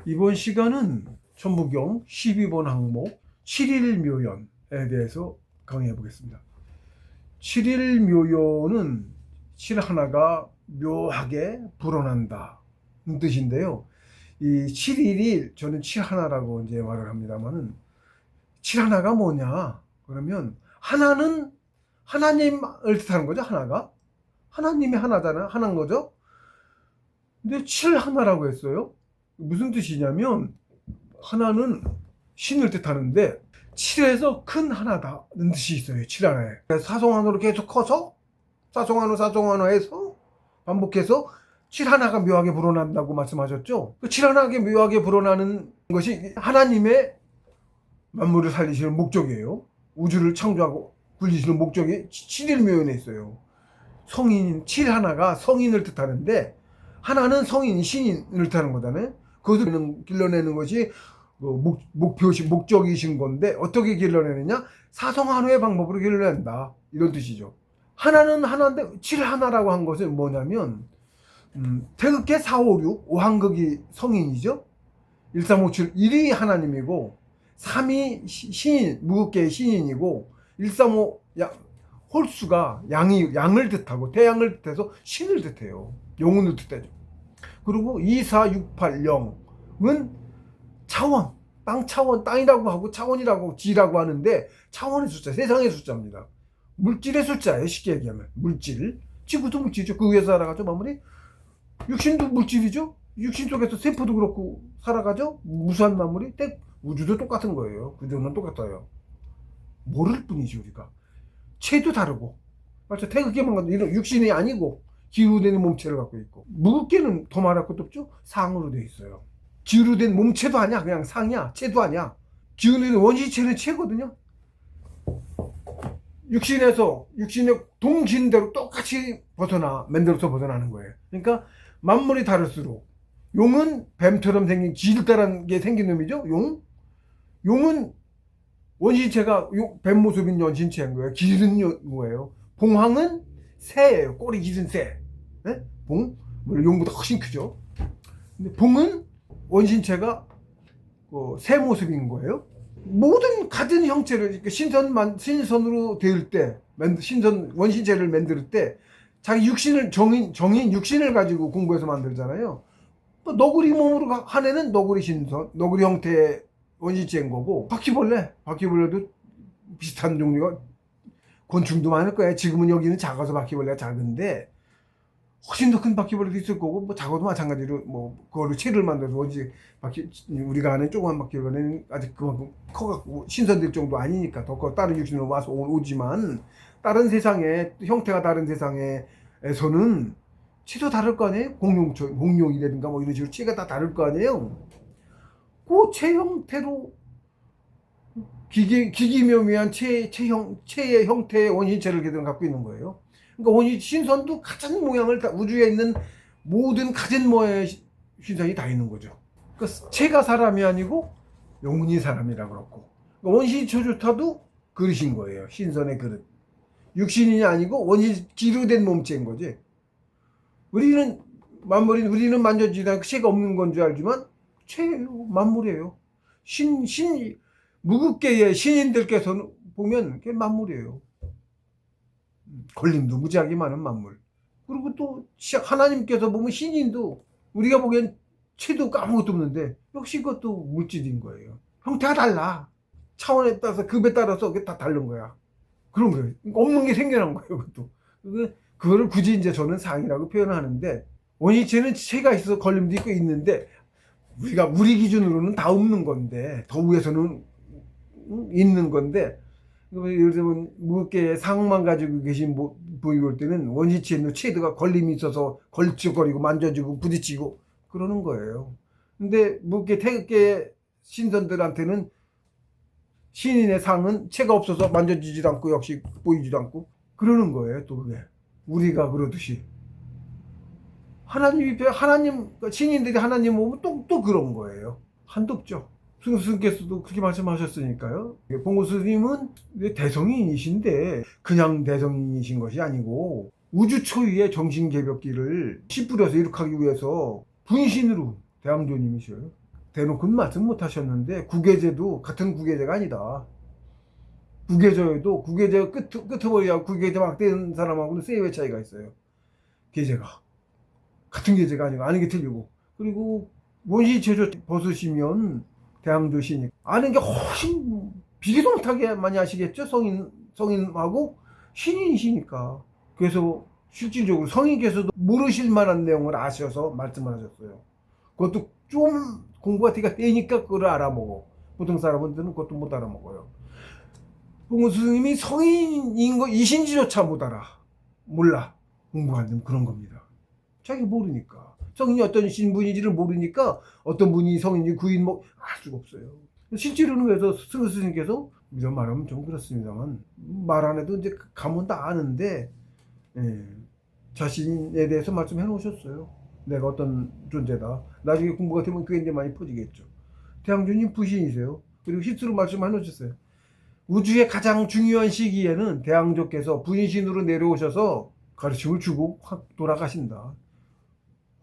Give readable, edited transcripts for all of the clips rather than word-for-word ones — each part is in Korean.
이번 시간은 천부경 12번 항목 7일묘연에 대해서 강의해 보겠습니다. 7일묘연은 칠 하나가 묘하게 불어난다 는 뜻인데요. 이 7일이 저는 칠 하나라고 이제 말을 합니다만은, 칠 하나가 뭐냐 그러면, 하나는 하나님을 뜻하는 거죠. 하나가 하나님이 하나잖아요. 하나인 거죠. 근데 칠 하나라고 했어요. 무슨 뜻이냐면, 하나는 신을 뜻하는데 칠에서 큰 하나다는 뜻이 있어요. 칠 하나에. 사성한으로 계속 커서 사성한어 해서 반복해서 칠 하나가 묘하게 불어난다고 말씀하셨죠. 그 칠 하나가 묘하게 불어나는 것이 하나님의 만물을 살리시는 목적이에요. 우주를 창조하고 굴리시는 목적이 칠일묘연에 있어요. 성인 칠 하나가 성인을 뜻하는데, 하나는 성인 신인을 뜻하는 거잖아요. 그것을 길러내는 것이 목적이신 건데, 어떻게 길러내느냐? 사성한호의 방법으로 길러낸다, 이런 뜻이죠. 하나는 하나인데 칠 하나라고 한 것은 뭐냐면, 태극계 4, 5, 6 5한극이 성인이죠. 1, 3, 5, 7 1이 하나님이고, 3이 신인, 무극계의 신인이고, 1, 3, 5 홀수가 양을 뜻하고 태양을 뜻해서 신을 뜻해요. 영혼을 뜻하죠. 그리고 2, 4, 6, 8, 0은 차원, 땅 차원, 땅이라고 하고 차원이라고 하고 지라고 하는데, 차원의 숫자, 세상의 숫자입니다. 물질의 숫자예요. 쉽게 얘기하면 물질. 지구도 물질이죠. 그 위에서 살아가죠. 마무리. 육신도 물질이죠. 육신 속에서 세포도 그렇고 살아가죠. 무수한 마무리. 우주도 똑같은 거예요. 구조는 똑같아요. 모를 뿐이지 우리가. 체도 다르고, 맞죠? 태극계만 가도 이런 육신이 아니고 기후되는 몸체를 갖고 있고, 무극계는 더 말할 것도 없죠. 상으로 되어 있어요. 기후된 몸체도 아니야. 그냥 상이야. 체도 아니야. 기후되는 원시체는 체거든요. 육신의 동신대로 똑같이 만들어서 벗어나는 거예요. 그러니까 만물이 다를수록, 용은 뱀처럼 생긴 길다란 게 생긴 놈이죠. 용은 원신체가 뱀 모습인 원신체인 거예요. 기른 거예요. 봉황은 새예요. 꼬리 기른 새. 네? 물론 용보다 훨씬 크죠. 근데 봉은 원신체가 새 모습인 거예요. 모든 가진 형체를 신선으로 되을 때, 원신체를 만들 때 자기 육신을 정인 육신을 가지고 공부해서 만들잖아요. 또 너구리 몸으로 한 애는 너구리 형태의 원시체인 거고, 바퀴벌레도 비슷한 종류가, 곤충도 많을 거예요. 지금은 여기는 작아서 바퀴벌레가 작은데 훨씬 더 큰 바퀴벌레도 있을 거고, 뭐 작아도 마찬가지로 그걸로 채를 만들어서 우리가 아는 조그만 바퀴벌레는 아직 그만큼 커갖고 신선될 정도 아니니까 더 다른 육신으로 와서 오지만, 다른 세상에 형태가 다른 세상에서는 체도 다를 거 아니에요. 공룡이라든가 이런 식으로 체가 다 다를 거 아니에요. 그 체 형태로 기기묘미한 체의 형태의 원신체를 그대로 갖고 있는 거예요. 그러니까 신선도 같은 모양을 우주에 있는 모든 가진 모양의 신선이 다 있는 거죠. 그러니까 체가 사람이 아니고 영혼이 사람이라 그렇고, 그러니까 원시초조타도 그릇인 거예요. 신선의 그릇. 육신이 아니고 기루된 몸체인 거지. 우리는 만져지다 체가 없는 건 줄 알지만 체예요. 만물이에요. 무극계의 신인들께서는 보면 그게 만물이에요. 걸림도 무지하게 많은 만물. 그리고 또 하나님께서 보면 신인도 우리가 보기엔 체도 아무것도 없는데 역시 그것도 물질인 거예요. 형태가 달라. 차원에 따라서, 급에 따라서 그게 다 다른 거야. 그런 거예요. 없는 게 생겨난 거예요. 그것도. 그거를 굳이 이제 저는 상이라고 표현하는데, 원시체는 체가 있어서 걸림도 있고 있는데, 우리 기준으로는 다 없는 건데, 더 위에서는 있는 건데, 예를 들면 무겁게 상만 가지고 계신 보이고 올 때는 원시체는 체드가 걸림이 있어서 걸쭉거리고 만져지고 부딪히고 그러는 거예요. 근데 무겁게 태극계 신선들한테는 신인의 상은 체가 없어서 만져지지도 않고 역시 보이지도 않고 그러는 거예요. 또 그게 우리가 그러듯이 신인들이 하나님 보면 또 그런 거예요. 한도 없죠. 스님께서도 그렇게 말씀하셨으니까요. 봉구 스님은 대성인이신데 그냥 대성인이신 것이 아니고, 우주 초유의 정신개벽기를 씨 뿌려서 이룩하기 위해서 분신으로 대왕조님이셔요. 대놓고는 말씀 못 하셨는데 구계제도 같은 구계제가 아니다. 구계저에도 구계제 끄트머리하고 구계제 막 떼는 사람하고는 세의 차이가 있어요. 계제가 같은 계제가 아니고 아는 게 틀리고, 그리고 원시체조 벗으시면 대항조시니까 아는 게 훨씬 비교통하게 많이 아시겠죠. 성인하고 신인이시니까. 그래서 실질적으로 성인께서도 모르실 만한 내용을 아셔서 말씀을 하셨어요. 그것도 좀 공부가 되니까 그걸 알아먹어. 보통 사람들은 그것도 못 알아먹어요. 봉우 스님이 성인인 거 이신지조차 못 알아. 몰라. 공부가 안 되면 그런 겁니다. 자기 모르니까. 성인이 어떤 신분인지를 모르니까 어떤 분이 성인인지 구인 알 수가 없어요. 실제로는 그래서 승우 스님께서 이런 말하면 좀 그렇습니다만 말 안 해도 이제 감은 다 아는데, 예, 자신에 대해서 말씀해 놓으셨어요. 내가 어떤 존재다. 나중에 공부가 되면 그게 이제 많이 퍼지겠죠. 대항주님 부신이세요. 그리고 실수로 말씀해 놓으셨어요. 우주의 가장 중요한 시기에는 대항조께서 부인신으로 내려오셔서 가르침을 주고 확 돌아가신다.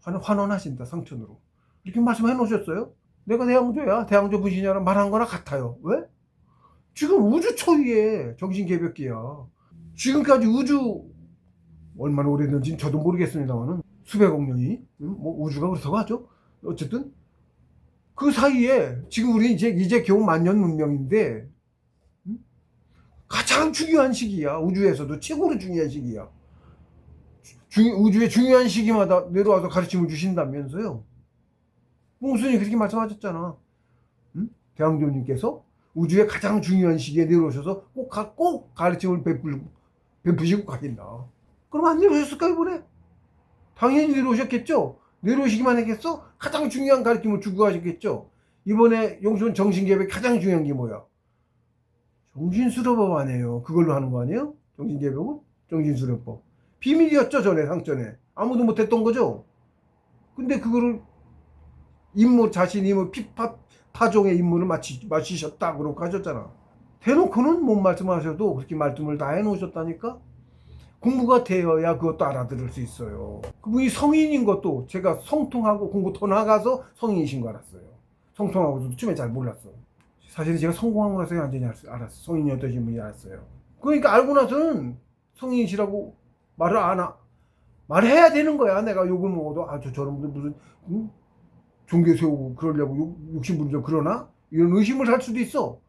환원하신다, 상천으로. 이렇게 말씀해 놓으셨어요. 내가 대항조야, 대항조 부신이라는 말한 거나 같아요. 왜? 지금 우주 초유의 정신개벽기야. 지금까지 우주 얼마나 오래됐는지 저도 모르겠습니다만은 수백억 년이, 뭐 우주가 그렇다고 하죠. 어쨌든 그 사이에 지금 우리 이제 겨우 만년 문명인데 가장 중요한 시기야. 우주에서도 최고로 중요한 시기야. 우주의 중요한 시기마다 내려와서 가르침을 주신다면서요. 봉순이 그렇게 말씀하셨잖아. 응? 대왕조님께서 우주의 가장 중요한 시기에 내려오셔서 꼭 가르침을 베푸시고 가신다. 그럼 안 내려오셨을까 이번에? 당연히 내려오셨겠죠. 내려오시기만 했겠어? 가장 중요한 가르침을 주고 가셨겠죠. 이번에 용순 정신개벽 가장 중요한 게 뭐야? 정신수련법 아니에요. 그걸로 하는 거 아니에요? 정신개벽은? 정신수련법. 비밀이었죠, 전에, 상전에. 아무도 못했던 거죠. 근데 그거를 자신이 파종의 임무를 마치셨다. 그러고 하셨잖아. 대놓고는 못 말씀하셔도 그렇게 말씀을 다 해놓으셨다니까? 공부가 되어야 그것도 알아들을 수 있어요. 그분이 성인인 것도 제가 성통하고 공부 더 나가서 성인이신 거 알았어요. 성통하고도 처음에 잘 몰랐어. 사실은 제가 성공하고 나서 완전히 알았어. 성인이었던 분이 알았어요. 그러니까 알고 나서는 성인이시라고 말해야 되는 거야. 내가 욕을 먹어도 저런 분들 무슨 종교 세우고 그러려고 욕심부리려 그러나? 이런 의심을 할 수도 있어.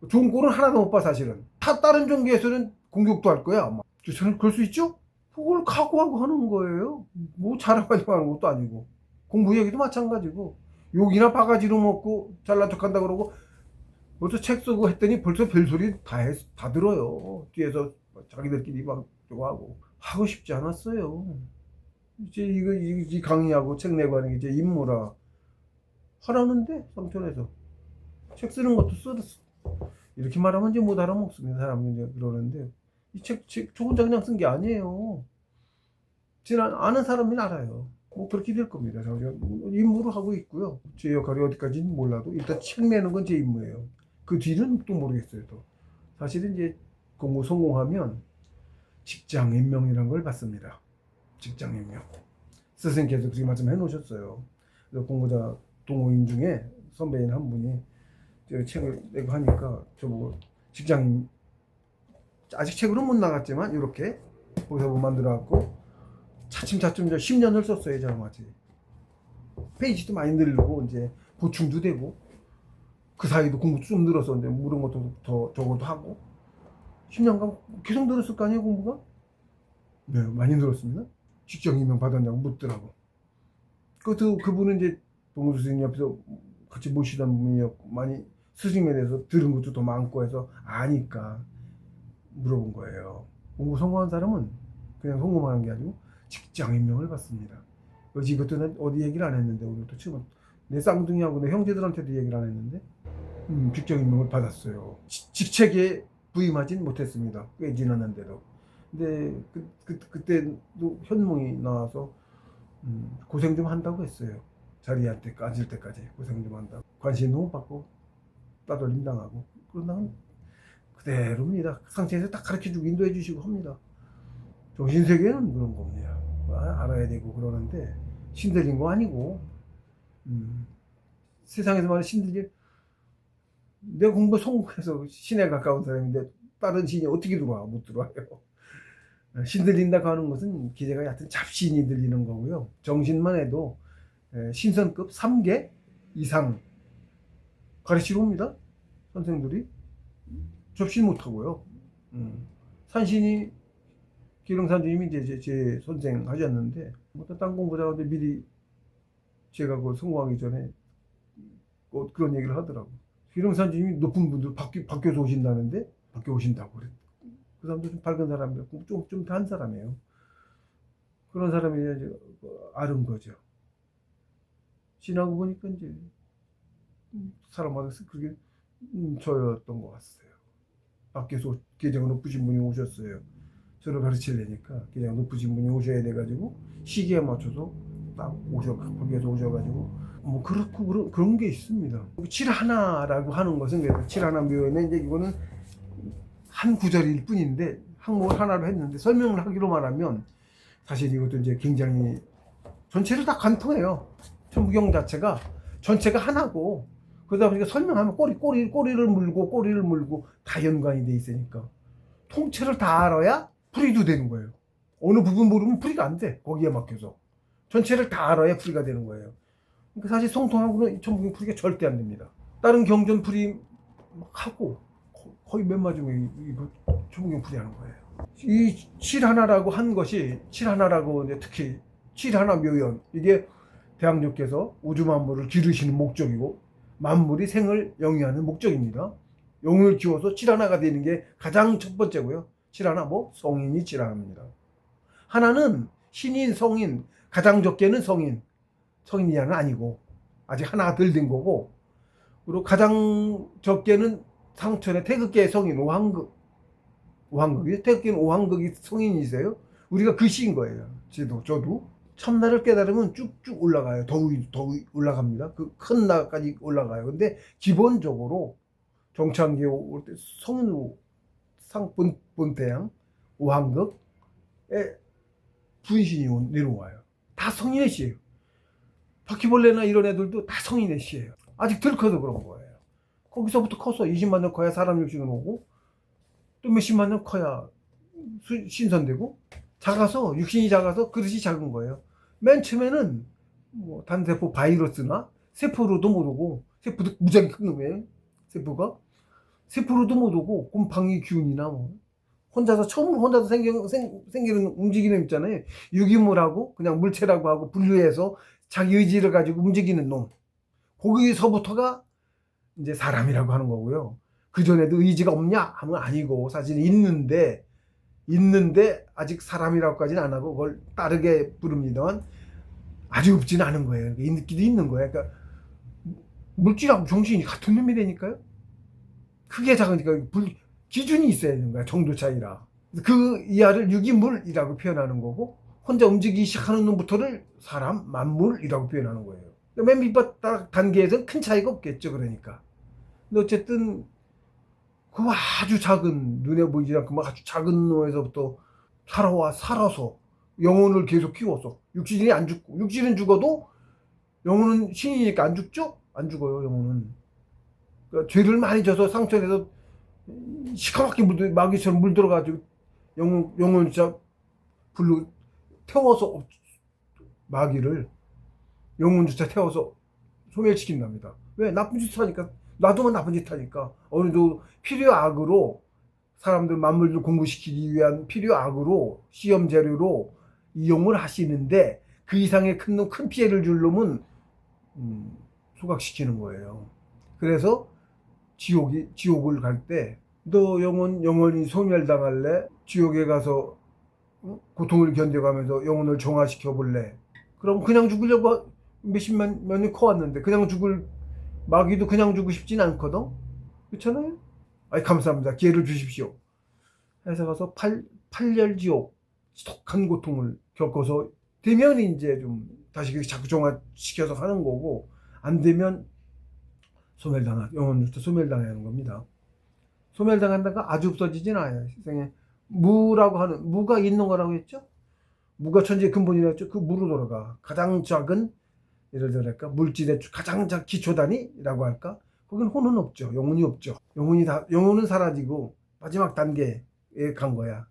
좋은 꼴은 하나도 못 봐 사실은. 다른 종교에서는 공격도 할 거야 아마. 저는 그럴 수 있죠? 그걸 각오하고 하는 거예요. 뭐 잘해가지고 하는 것도 아니고. 공부 얘기도 마찬가지고. 욕이나 바가지로 먹고 잘난 척한다 그러고 벌써 책 쓰고 했더니 벌써 별소리 다 들어요. 뒤에서 자기들끼리 막 저거 하고 싶지 않았어요. 이제 이 강의하고 책 내고 하는 게 이제 임무라 하라는데 상천에서 책 쓰는 것도 써졌어. 이렇게 말하면 이제 못 알아먹습니다. 사람들이 이제 그러는데 이 책 저 혼자 그냥 쓴 게 아니에요. 아는 사람이 알아요. 뭐 그렇게 될 겁니다. 제가 임무를 하고 있고요. 제 역할이 어디까지는 몰라도 일단 책 내는 건 제 임무예요. 그 뒤는 또 모르겠어요. 또 사실은 이제 공부 성공하면 직장 임명이라는 걸 받습니다. 직장 임명. 스승께서 그렇게 말씀해 놓으셨어요. 그래서 공부자 동호인 중에 선배인 한 분이 제가 책을 내고 하니까 저보고 직장, 아직 책으로 못 나갔지만 이렇게 보석을 만들어갖고 차츰차츰 10년을 썼어요. 저랑 같이 페이지도 많이 늘리고 이제 보충도 되고 그 사이도 공부도 좀 늘어서 이제 모르는 것도 더 적어도 하고 10년간 계속 늘었을 거 아니에요 공부가? 네, 많이 늘었습니다. 직장 임명 받았냐고 묻더라고. 그분은 이제 봉수 스님 옆에서 같이 모시던 분이었고 많이 스승에 대해서 들은 것도 더 많고 해서 아니까 물어본 거예요. 공부 성공한 사람은 그냥 성공하는 게 아니고 직장 임명을 받습니다. 이것도 어디 얘기를 안 했는데 오늘 또 처음 내 쌍둥이하고 내 형제들한테도 얘기를 안 했는데 직장 임명을 받았어요. 직책에 부임하진 못했습니다. 꽤 지났는데도. 근데 그때도 현몽이 나와서 고생 좀 한다고 했어요. 자리에 앉을 때까지 고생 좀 한다고. 관심 너무 받고 따돌림 당하고 그러다가 그대로입니다. 상태에서 딱 가르쳐주고 인도해 주시고 합니다. 정신세계는 그런 겁니다. 알아야 되고 그러는데 신들린 거 아니고 세상에서 말하는 신들이 내가 공부 성공해서 신에 가까운 사람인데 다른 신이 어떻게 들어와? 못 들어와요. 신 들린다고 하는 것은 기제가 얕은 잡신이 들리는 거고요. 정신만 해도 신선급 3개 이상 가르치러 옵니다. 선생들이 접신 못하고요. 산신이 기릉산주님이 이제 제 선생 하셨는데 딴 공부자가 미리 제가 그 성공하기 전에 그런 얘기를 하더라고. 기릉산주님이 높은 분들 밖에서 오신다는데 밖에 오신다고 그래. 그 사람도 좀 밝은 사람이고 좀 단 사람이에요. 그런 사람이 이제 아는 거죠. 지나고 보니까 이제 사람마다 그게 저였던 것 같아요. 밖에서 계장 높으신 분이 오셨어요. 저를 가르치려니까 계장 높으신 분이 오셔야 돼가지고 시기에 맞춰서 딱 밖에서 오셔가지고 뭐 그렇고 그런 게 있습니다. 칠하나라고 하는 것은 그래서 칠하나 묘에는 이제 이거는 한 구절일 뿐인데 항목을 하나로 했는데 설명을 하기로 말하면 사실 이것도 이제 굉장히 전체를 다 관통해요. 천부경 자체가 전체가 하나고 그러다 보니까 설명하면 꼬리를 물고 다 연관이 돼 있으니까 통째를 다 알아야 풀이도 되는 거예요. 어느 부분 모르면 풀이가 안 돼. 거기에 막혀서 전체를 다 알아야 풀이가 되는 거예요. 그러니까 사실 성통하고는 천부경 풀이가 절대 안 됩니다. 다른 경전 풀이 하고 거의 몇 마디면 이거 천부경 풀이하는 거예요. 이 칠하나라고 한 것이 칠하나라고 이제 특히 칠하나 묘연 이게 대왕조께서 우주 만물을 기르시는 목적이고 만물이 생을 영위하는 목적입니다. 영을 키워서 칠하나가 되는 게 가장 첫 번째고요. 칠하나 뭐 성인이 칠하나입니다. 하나는 신인 성인 가장 적게는 성인 이하는 아니고 아직 하나가 덜 된 거고 그리고 가장 적게는 상천의 태극계의 성인 오한극이 태극계는 오한극이 성인이세요. 우리가 그 시인 거예요. 저도 참나를 깨달으면 쭉쭉 올라가요. 더 올라갑니다. 그 큰 나까지 올라가요. 근데 기본적으로 정창기 올 때 성인으로 본태양 오한극에 분신이 내려와요. 다 성인의 시예요. 바퀴벌레나 이런 애들도 다 성인의 시예요. 아직 덜 커서 그런 거예요. 거기서부터 커서 20만 년 커야 사람 육신은 오고 또 몇십만 년 커야 신선되고 작아서 육신이 작아서 그릇이 작은 거예요. 맨 처음에는 뭐 단세포 바이러스나 세포로도 못 오고 세포도 무지하게 큰 놈이에요. 세포로도 못 오고 곰팡이 균이나 뭐 처음으로 혼자서 생기는 움직이는 놈 있잖아요. 유기물하고 그냥 물체라고 하고 분류해서 자기 의지를 가지고 움직이는 놈. 거기서부터가 이제 사람이라고 하는 거고요. 그 전에도 의지가 없냐 하면 아니고 사실 있는데 아직 사람이라고까지는 안 하고 그걸 따르게 부릅니다만 아직 없지는 않은 거예요. 있기도 있는 거예요. 그러니까 물질하고 정신이 같은 놈이 되니까요. 크게 작으니까 기준이 있어야 되는 거야. 정도 차이라. 그 이하를 유기물이라고 표현하는 거고 혼자 움직이기 시작하는 놈부터를 사람, 만물이라고 표현하는 거예요. 맨 밑바닥 단계에서는 큰 차이가 없겠죠. 그러니까. 근데 어쨌든 그 아주 작은 눈에 보이지 않고 아주 작은 놈에서부터 살아서 영혼을 계속 키워서 육신이 안 죽고 육신은 죽어도 영혼은 신이니까 안 죽죠? 안 죽어요. 영혼은. 그러니까 죄를 많이 져서 상처에서 시커멓게 마귀처럼 물들어가지고 영혼을 진짜 불로 태워서 마귀를 영혼조차 태워서 소멸시킨답니다. 왜? 나쁜 짓 하니까 놔두면 나쁜 짓 하니까 어느 정도 필요악으로 사람들 만물을 공부시키기 위한 필요악으로 시험 재료로 이용을 하시는데 그 이상의 큰 피해를 줄 놈은 소각시키는 거예요. 그래서 지옥을 갈 때 너 영혼이 소멸당할래? 지옥에 가서 고통을 견뎌가면서 영혼을 정화시켜 볼래? 그럼 그냥 죽으려고 몇십만 년이 커왔는데 그냥 죽을 마귀도 그냥 죽고 싶진 않거든. 그렇잖아요. 아이 감사합니다. 기회를 주십시오. 해서 가서 8열 지독한 고통을 겪어서 되면 이제 좀 다시 자꾸 정화시켜서 하는 거고 안 되면 영혼부터 소멸당하는 겁니다. 소멸당한다가 아주 없어지진 않아요. 세상에 무가 있는 거라고 했죠. 무가 천지의 근본이라고 했죠. 그 무로 돌아가. 가장 작은 예를 들어랄까 물질의 가장 기초 단위라고 할까? 거긴 혼은 없죠. 영혼이 없죠. 영혼은 사라지고 마지막 단계에 간 거야.